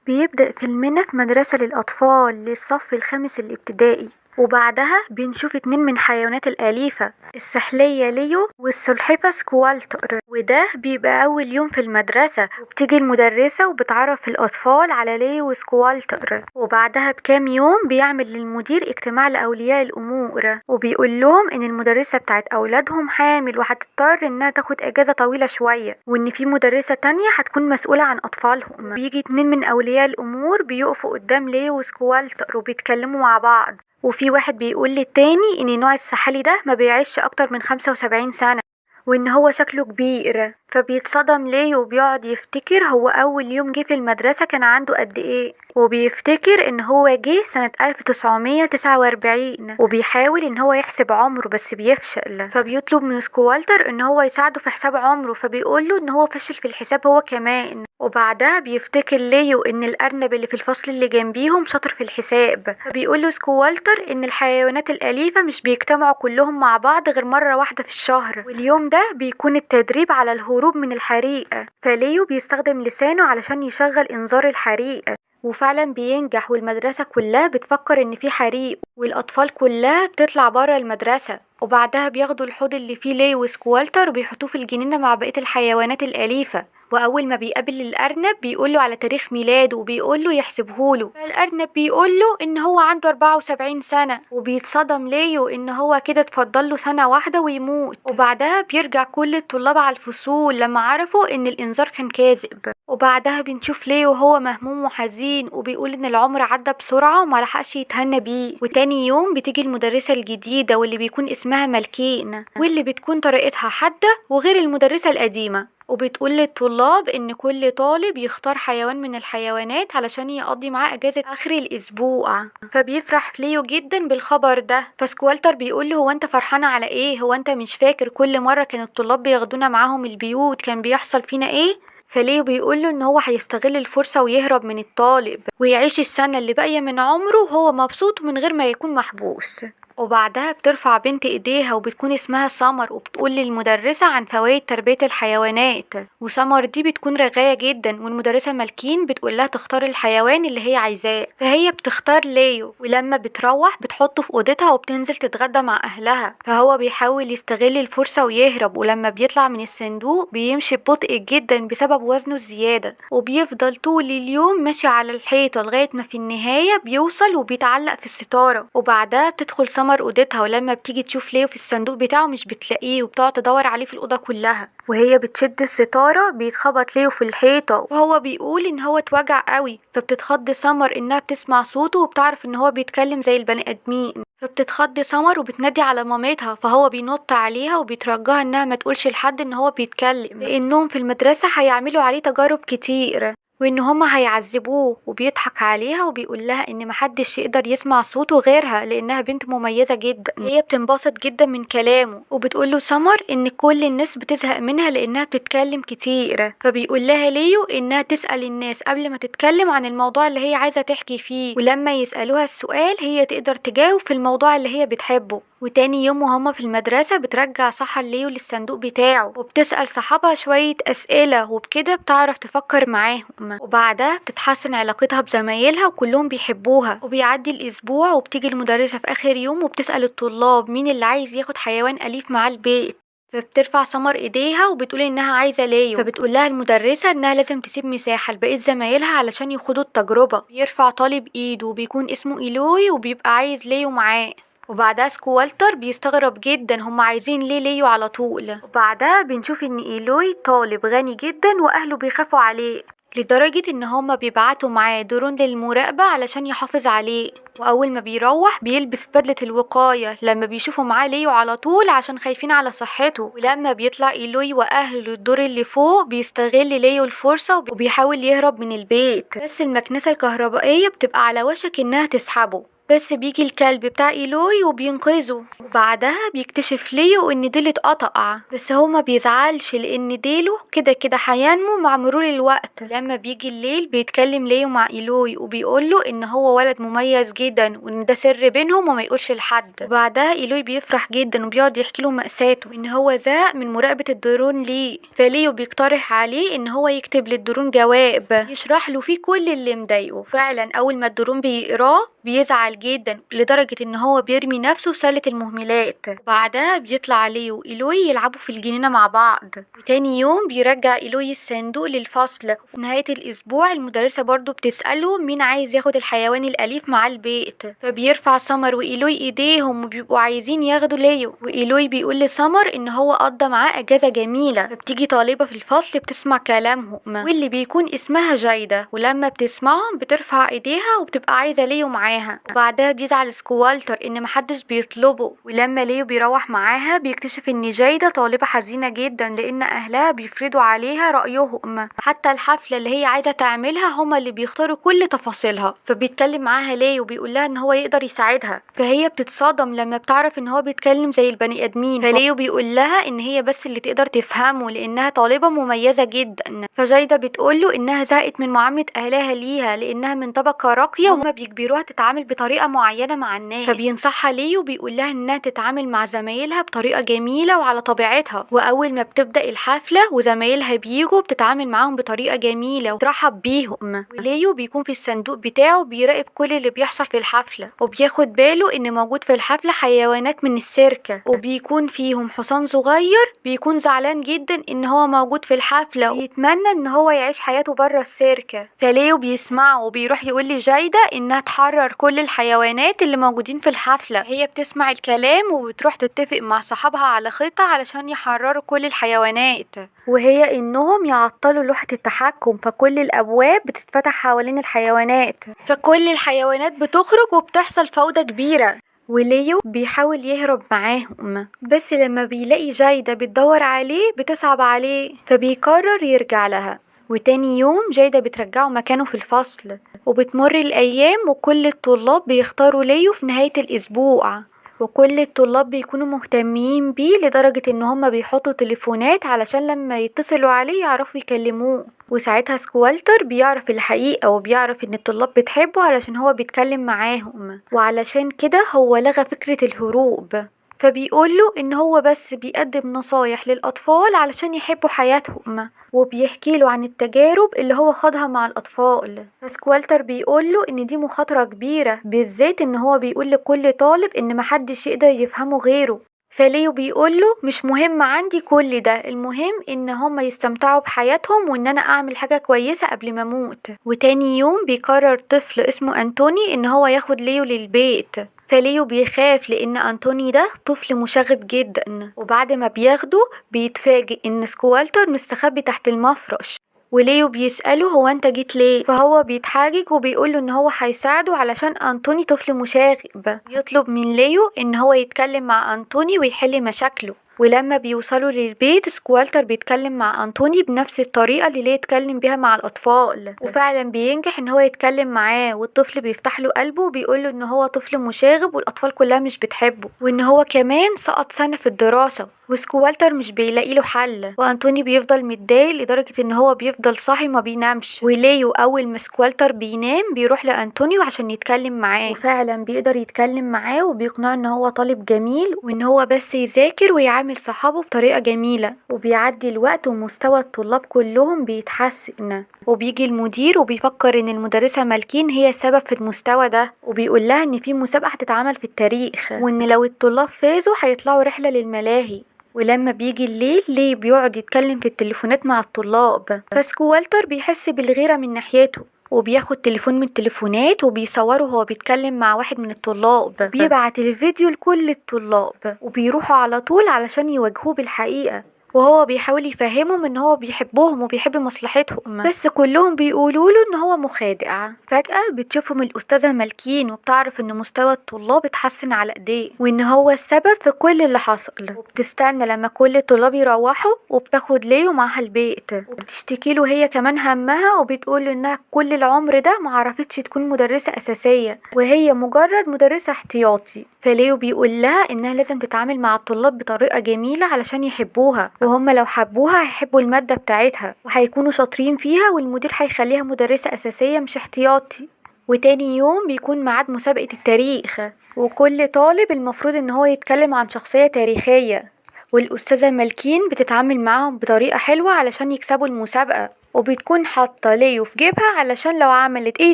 بيبدأ فيلمنا في مدرسة للأطفال للصف الخامس الابتدائي، وبعدها بنشوف اتنين من حيوانات الأليفة، السحلية ليو والسلحفة سكوالتر. وده بيبقى أول يوم في المدرسة، وبتيجي المدرسة وبتعرف الأطفال على ليو وسكوالتر. وبعدها بكام يوم بيعمل للمدير اجتماع لأولياء الأمور، وبيقول لهم إن المدرسة بتاعت أولادهم حامل وهتضطر إنها تاخد أجازة طويلة شوية، وإن في مدرسة تانية هتكون مسؤولة عن أطفالهم. بيجي اتنين من أولياء الأمور بيقفوا قدام ليو وسكوالتر وبيتكلموا مع بعض، وفي واحد بيقول للتاني ان نوع السحالي ده ما بيعيش اكتر من 75 سنة، وان هو شكله كبير. فبيتصدم ليه وبيقعد يفتكر هو اول يوم جه في المدرسة كان عنده قد ايه، وبيفتكر ان هو جه سنة 1949، وبيحاول ان هو يحسب عمره بس بيفشل. فبيطلب من سكوالتر ان هو يساعده في حساب عمره، فبيقوله ان هو فشل في الحساب هو كمان. وبعدها بيفتكر ليو ان الارنب اللي في الفصل اللي جنبيهم شاطر في الحساب، فبيقوله سكوالتر ان الحيوانات الاليفة مش بيجتمعوا كلهم مع بعض غير مرة واحدة في الشهر، واليوم ده بيكون التدريب على الهروب من الحريقة. فليو بيستخدم لسانه علشان يشغل انذار الحريقة، وفعلا بينجح، والمدرسة كلها بتفكر ان في حريق، والاطفال كلها بتطلع برا المدرسة. وبعدها بياخدوا الحوض اللي فيه ليو وسكوالتر وبيحطوه في الجنينة مع بقية الحيوانات الأليفة. واول ما بيقابل الارنب بيقوله على تاريخ ميلاده وبيقوله يحسبهوله، فالارنب بيقوله ان هو عنده 74 سنة، وبيتصدم ليو ان هو كده اتفضله سنة واحدة ويموت. وبعدها بيرجع كل الطلاب على الفصول لما عرفوا ان الانذار كان كاذب. وبعدها بنشوف ليو وهو مهموم وحزين وبيقول ان العمر عدى بسرعة وملحقش يتهنى بيه. وتاني يوم بتيجي المدرسة الجديدة واللي بيكون اسمها ملكين، واللي بتكون طريقتها حادة وغير المدرسة القديمة، وبتقول للطلاب ان كل طالب يختار حيوان من الحيوانات علشان يقضي معاه اجازة اخر الاسبوع. فبيفرح ليو جدا بالخبر ده، فسكوالتر بيقول له هو انت فرحانة على ايه؟ هو انت مش فاكر كل مرة كان الطلاب بياخدونا معاهم البيوت كان بيحصل فينا ايه؟ فليو بيقول له ان هو هيستغل الفرصة ويهرب من الطالب ويعيش السنة اللي باقية من عمره وهو مبسوط من غير ما يكون محبوس. وبعدها بترفع بنت ايديها وبتكون اسمها سمر، وبتقول للمدرسة عن فوائد تربية الحيوانات. وسمر دي بتكون رغاية جدا، والمدرسة مالكين بتقول لها تختار الحيوان اللي هي عايزاه، فهي بتختار ليو. ولما بتروح بتحطه في اوضتها وبتنزل تتغدى مع اهلها، فهو بيحاول يستغل الفرصة ويهرب. ولما بيطلع من الصندوق بيمشي ببطء جدا بسبب وزنه الزيادة، وبيفضل طول اليوم ماشي على الحيطة لغاية ما في النهاية بيوصل وبيتعلق في الستارة. وبعدها بتدخل سمر اوضتها، ولما بتيجي تشوف ليو في الصندوق بتاعه مش بتلاقيه، وبتقعد تدور عليه في الاوضه كلها. وهي بتشد الستاره بيتخبط ليو في الحيطه، وهو بيقول ان هو اتوجع قوي. فبتتخض سمر انها بتسمع صوته وبتعرف ان هو بيتكلم زي البني ادمين، فبتتخض سمر وبتنادي على مامتها، فهو بينط عليها وبيترجاها انها ما تقولش لحد ان هو بيتكلم، لانهم في المدرسه هيعملوا عليه تجارب كتير وان هما هيعذبوه. وبيضحك عليها وبيقول لها ان محدش يقدر يسمع صوته غيرها لانها بنت مميزة جدا. هي بتنبسط جدا من كلامه، وبتقول له سمر ان كل الناس بتزهق منها لانها بتتكلم كتير. فبيقول لها ليو انها تسأل الناس قبل ما تتكلم عن الموضوع اللي هي عايزة تحكي فيه، ولما يسألوها السؤال هي تقدر تجاوب في الموضوع اللي هي بتحبه. وتاني يوم وهما في المدرسة بترجع صحة ليو للصندوق بتاعه، وبتسأل صحابها شوية أسئلة، وبكده بتعرف تفكر معاهم. وبعدها بتتحسن علاقتها بزمايلها وكلهم بيحبوها. وبيعدي الأسبوع وبتيجي المدرسة في آخر يوم وبتسأل الطلاب مين اللي عايز ياخد حيوان أليف معاه البيت. فبترفع سمر ايديها وبتقول انها عايزه ليو، فبتقول لها المدرسه انها لازم تسيب مساحه لبقيه زمايلها علشان يخوضوا التجربه. بيرفع طالب ايده وبيكون اسمه ايلوي وبيبقى عايز ليو معاه. وبعدها سكوالتر بيستغرب جدا هم عايزين ليه ليو على طول. وبعدها بنشوف ان ايلوي طالب غني جدا واهله بيخافوا عليه، لدرجة ان هما بيبعتوا معاه درون للمراقبة علشان يحافظ عليه. واول ما بيروح بيلبس بدلة الوقاية لما بيشوفوا معاه ليو على طول عشان خايفين على صحته. ولما بيطلع ايلوي واهله للدور اللي فوق بيستغل ليو الفرصة وبيحاول يهرب من البيت، بس المكنسة الكهربائية بتبقى على وشك انها تسحبه. بس بيجي الكلب بتاع إيلوي وبينقذه، وبعدها بيكتشف ليو ان ديله اتقطع، بس هو ما بيزعلش لان ديله كده كده هينمو مع مرور الوقت. لما بيجي الليل بيتكلم ليو مع إيلوي وبيقوله ان هو ولد مميز جدا وان ده سر بينهم وما يقولش لحد. وبعدها إيلوي بيفرح جدا وبيقعد يحكي له مأساته ان هو زهق من مراقبة الدرون ليه، فليو بيقترح عليه ان هو يكتب للدرون جواب يشرح له فيه كل اللي مضايقه. فعلا اول ما الدرون بيقراه بيزعل جدا لدرجة ان هو بيرمي نفسه في سلة المهملات. بعدها بيطلع ليو وإيلوي يلعبوا في الجنينة مع بعض، وتاني يوم بيرجع إيلوي الصندوق للفصل. وفي نهاية الأسبوع المدرسة برضو بتسأله مين عايز ياخد الحيوان الأليف مع البيت، فبيرفع سمر وإيلوي إيديهم وبيبقوا عايزين ياخدوا ليو، وإيلوي بيقول لسمر إن هو قضى معاه أجازة جميلة. فبتيجي طالبة في الفصل بتسمع كلامهم واللي بيكون اسمها جايدة، ولما بتسمعهم بترفع إيديها وبتبقى عايزة ليو معاها. وبعدها بيزعل سكوالتر إن محدش بيطلبه، ولما ليو بيروح معاها بيكتشف إن جايدة طالبة حزينة جدا لأن أهلها بيفرضوا عليها رأيهم، حتى الحفلة اللي هي عايزة تعملها هما اللي بيختاروا كل تفاصيلها. فبيتكلم معاها ليو وبيقول لها إن هو يقدر يساعدها، فهي بتتصدم لما بتعرف إن هو بيتكلم زي البني آدمين. فليو بيقول لها إن هي بس اللي تقدر تفهمه لأنها طالبة مميزة جدا. فجايدة بتقوله إنها زهقت من معاملة أهلها ليها لأنها من طبقة راقية وهما بيجبروها تتعامل بطريقة معينة مع الناس. فبينصحها ليو وبيقول لها إنها تتعامل مع زمايلها بطريقة جميلة وعلى طبيعتها. وأول ما بتبدأ الحفلة وزمايلها بيجوا بتتعامل معاهم بطريقة جميلة وترحب بيهم. وليو بيكون في الصندوق بتاعه بيراقب كل اللي بيحصل في الحفلة، وبياخد باله إن موجود في الحفلة حيوانات من السيرك، وبيكون فيهم حصان صغير بيكون زعلان جدا إن هو موجود في الحفلة ويتمنى إن هو يعيش حياته بره السيرك. فليو بيسمعه وبيروح يقول لجايدة إنها تحرر كل الحيوانات اللي موجودين في الحفلة. هي بتسمع الكلام وبتروح تتفق مع صحابها على خطة علشان يحرروا كل الحيوانات، وهي إنهم يعطلوا لوحة التحكم، فكل الأبواب بتتفتح حوالين الحيوانات، فكل الحيوانات بتخرج وبتحصل فوضى كبيرة. وليو بيحاول يهرب معاهم، بس لما بيلاقي جايدة بتدور عليه بتصعب عليه فبيقرر يرجع لها. وتاني يوم جايدة بترجعه مكانه في الفصل، وبتمر الأيام وكل الطلاب بيختاروا ليو في نهاية الأسبوع، وكل الطلاب بيكونوا مهتمين بيه لدرجة ان هما بيحطوا تليفونات علشان لما يتصلوا عليه يعرفوا يكلموه. وساعتها سكوالتر بيعرف الحقيقة وبيعرف ان الطلاب بتحبه علشان هو بيتكلم معاهم، وعلشان كده هو لغى فكرة الهروب. فبيقوله ان هو بس بيقدم نصايح للأطفال علشان يحبوا حياتهم، وبيحكيله عن التجارب اللي هو خاضها مع الأطفال. فسكوالتر بيقوله ان دي مخاطرة كبيرة، بالذات ان هو بيقول لكل طالب ان محدش يقدر يفهمه غيره. فليو بيقوله مش مهم عندي كل ده، المهم ان هما يستمتعوا بحياتهم وان انا اعمل حاجة كويسة قبل ما اموت. وتاني يوم بيقرر طفل اسمه أنتوني ان هو ياخد ليو للبيت، فليو بيخاف لان أنتوني ده طفل مشاغب جدا. وبعد ما بياخده بيتفاجئ ان سكوالتر مستخبي تحت المفرش، وليو بيسأله هو انت جيت ليه؟ فهو بيتحاجج وبيقوله ان هو هيساعده علشان أنتوني طفل مشاغب. يطلب من ليو ان هو يتكلم مع أنتوني ويحل مشاكله. ولما بيوصلوا للبيت سكوالتر بيتكلم مع أنتوني بنفس الطريقة اللي ليه يتكلم بيها مع الأطفال، وفعلا بينجح ان هو يتكلم معاه، والطفل بيفتح له قلبه وبيقوله ان هو طفل مشاغب والأطفال كلها مش بتحبه، وان هو كمان سقط سنة في الدراسة. وسكوالتر مش بيلاقي له حل، وأنتوني بيفضل متضايق لدرجة ان هو بيفضل صاحي ما بينامش. وليو اول ما سكوالتر بينام بيروح لأنتونيو عشان يتكلم معاه، وفعلا بيقدر يتكلم معاه وبيقنعه ان هو طالب جميل وان هو بس يذاكر ويعامل صحابه بطريقة جميلة. وبيعدي الوقت ومستوى الطلاب كلهم بيتحسن، وبيجي المدير وبيفكر ان المدرسة مالكين هي السبب في المستوى ده، وبيقول لها ان في مسابقة هتتعمل في التاريخ وان لو الطلاب فازوا هيطلعوا رحلة للملاهي. ولما بيجي الليل ليه بيقعد يتكلم في التليفونات مع الطلاب، فسكوالتر بيحس بالغيرة من ناحيته وبياخد تليفون من التليفونات وبيصوره وهو بيتكلم مع واحد من الطلاب، بيبعت الفيديو لكل الطلاب وبيروحوا على طول علشان يواجهوه بالحقيقة. وهو بيحاول يفهمهم ان هو بيحبهم وبيحب مصلحتهم، بس كلهم بيقولوا له ان هو مخادع. فجأة بتشوفهم الأستاذة مالكين وبتعرف ان مستوى الطلاب اتحسن على ايديه وان هو السبب في كل اللي حصل، وبتستنى لما كل الطلاب يروحوا وبتاخد ليو معاها البيت وبتشتكي له هي كمان همها، وبتقول له انها كل العمر ده معرفتش تكون مدرسة أساسية وهي مجرد مدرسة احتياطي. فليو بيقول لها انها لازم تتعامل مع الطلاب بطريقة جميلة علشان يحبوها، وهم لو حبوها هيحبوا المادة بتاعتها وهيكونوا شاطرين فيها، والمدير هيخليها مدرسة أساسية مش احتياطي. وتاني يوم بيكون ميعاد مسابقة التاريخ، وكل طالب المفروض ان هو يتكلم عن شخصية تاريخية، والأستاذة مالكين بتتعامل معاهم بطريقة حلوة علشان يكسبوا المسابقة، وبتكون حاطة ليو في جيبها علشان لو عملت اي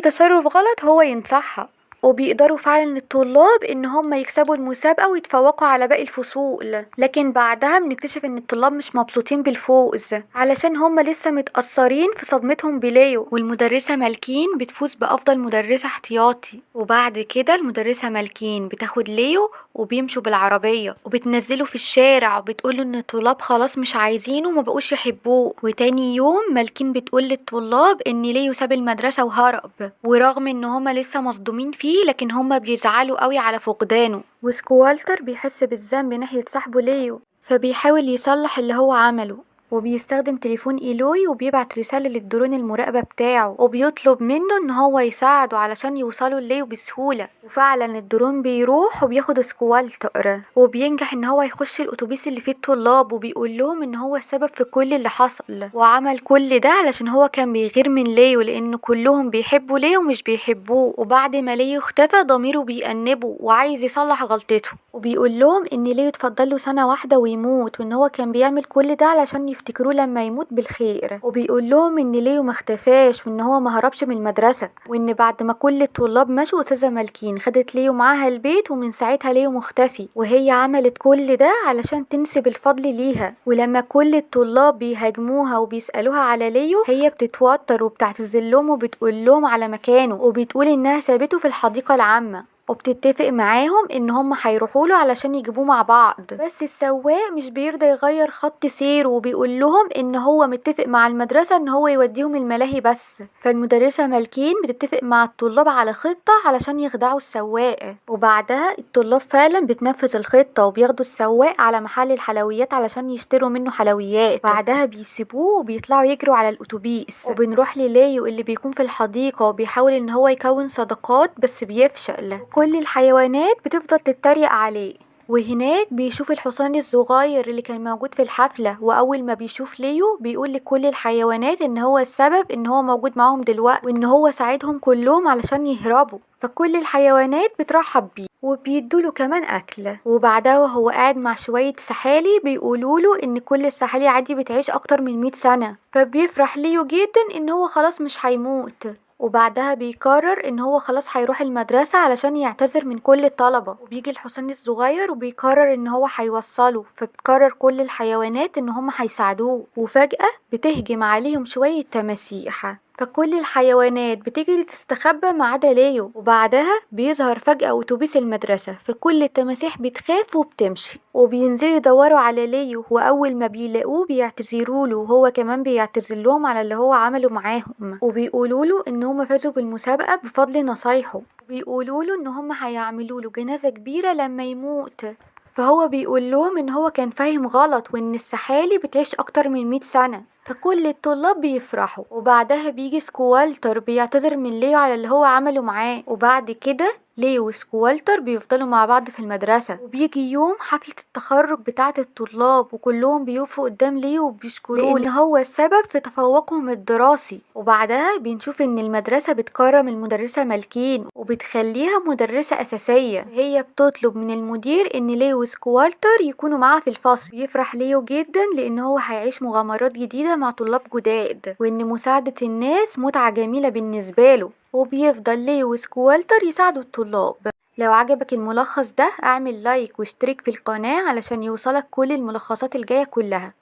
تصرف غلط هو ينصحها. وبيقدروا فعلا الطلاب ان هم يكسبوا المسابقة ويتفوقوا على باقي الفصول، لكن بعدها بنكتشف ان الطلاب مش مبسوطين بالفوز علشان هم لسه متأثرين في صدمتهم بليو، والمدرسة مالكين بتفوز بأفضل مدرسة احتياطي. وبعد كده المدرسة مالكين بتاخد ليو وبيمشوا بالعربية وبتنزله في الشارع وبتقوله ان الطلاب خلاص مش عايزينه وما بقوش يحبوه. وتاني يوم مالكين بتقول للطلاب ان ليو ساب المدرسة وهرب، ورغم ان هما لسه مصدومين فيه لكن هما بيزعلوا قوي على فقدانه. وسكوالتر بيحس بالذنب ناحية صاحبه ليو، فبيحاول يصلح اللي هو عمله، وبيستخدم تليفون إيلوي وبيبعت رسالة للدرون المراقبة بتاعه وبيطلب منه ان هو يساعده علشان يوصلوا لليو بسهولة. وفعلا الدرون بيروح وبياخد سكوالتر وبينجح ان هو يخش الاتوبيس اللي فيه الطلاب، وبيقول لهم ان هو السبب في كل اللي حصل، وعمل كل ده علشان هو كان بيغير من ليو لان كلهم بيحبوا ليو مش بيحبوه. وبعد ما ليو اختفى ضميره بيأنبه وعايز يصلح غلطته، وبيقول لهم ان ليو اتفضل له سنة واحدة ويموت، وان هو كان بيعمل كل ده علشان يفتكروه لما يموت بالخير. وبيقول لهم ان ليو ما اختفاش وان هو ما هربش من المدرسة، وان بعد ما كل الطلاب مشوا استاذة مالكين خدت ليو معاها البيت، ومن ساعتها ليو مختفي، وهي عملت كل ده علشان تنسب الفضل ليها. ولما كل الطلاب بيهاجموها وبيسألوها على ليو هي بتتوتر وبتعتذر لهم وبتقول لهم على مكانه، وبتقول انها سابته في الحديقة العامة، وبتتفق معاهم ان هم هيروحوا له علشان يجيبوه مع بعض. بس السواق مش بيرضى يغير خط سيره وبيقول لهم ان هو متفق مع المدرسة ان هو يوديهم الملاهي بس. فالمدرسة مالكين بتتفق مع الطلاب على خطة علشان يخدعوا السواق، وبعدها الطلاب فعلا بتنفذ الخطة وبياخدوا السواق على محل الحلويات علشان يشتروا منه حلويات. بعدها بيسيبوه وبيطلعوا يجروا على الاتوبيس، وبنروح لليو اللي بيكون في الحديقة وبيحاول ان هو يكون صداقات بس بيفشل. كل الحيوانات بتفضل تتريق عليه، وهناك بيشوف الحصان الصغير اللي كان موجود في الحفلة، وأول ما بيشوف ليو بيقول لكل الحيوانات إن هو السبب إن هو موجود معاهم دلوقتي، وإن هو ساعدهم كلهم علشان يهربوا. فكل الحيوانات بترحب بيه وبيدوله كمان أكل. وبعدها وهو قاعد مع شوية سحالي بيقولوله إن كل السحالي عادي بتعيش أكتر من 100 سنة، فبيفرح ليو جدا إن هو خلاص مش هيموت. وبعدها بيقرر ان هو خلاص هيروح المدرسة علشان يعتذر من كل الطلبة، وبيجي الحصان الصغير وبيقرر ان هو هيوصله، فبتقرر كل الحيوانات ان هم هيساعدوه. وفجأة بتهجم عليهم شوية تماسيح، فكل الحيوانات بتجري تستخبى ما عدا ليو، وبعدها بيظهر فجأة أتوبيس المدرسة، فكل التماسيح بتخاف وبتمشي وبينزلوا يدوروا على ليو، وأول ما بيلاقوه بيعتذروله وهو كمان بيعتذر لهم على اللي هو عمله معاهم، وبيقولوله إن هم فازوا بالمسابقة بفضل نصايحه، وبيقولوله إن هم هيعملوله جنازة كبيرة لما يموت. فهو بيقول لهم ان هو كان فاهم غلط وان السحالي بتعيش اكتر من 100 سنة. فكل الطلاب بيفرحوا، وبعدها بيجي سكوالتر بيعتذر من ليو على اللي هو عمله معاه. وبعد كده ليو وسكوالتر بيفضلوا مع بعض في المدرسة، وبيجي يوم حفلة التخرج بتاعة الطلاب وكلهم بيقفوا قدام ليو وبيشكروه لأن هو السبب في تفوقهم الدراسي. وبعدها بنشوف ان المدرسة بتكرم المدرسة مالكين وبتخليها مدرسة أساسية. هي بتطلب من المدير ان ليو وسكوالتر يكونوا معاها في الفصل. بيفرح ليو جدا لان هو هيعيش مغامرات جديدة مع طلاب جداد، وان مساعدة الناس متعة جميلة بالنسبة له، وبيفضل ليو وسكوالتر يساعدوا الطلاب. لو عجبك الملخص ده اعمل لايك واشترك في القناة علشان يوصلك كل الملخصات الجاية كلها.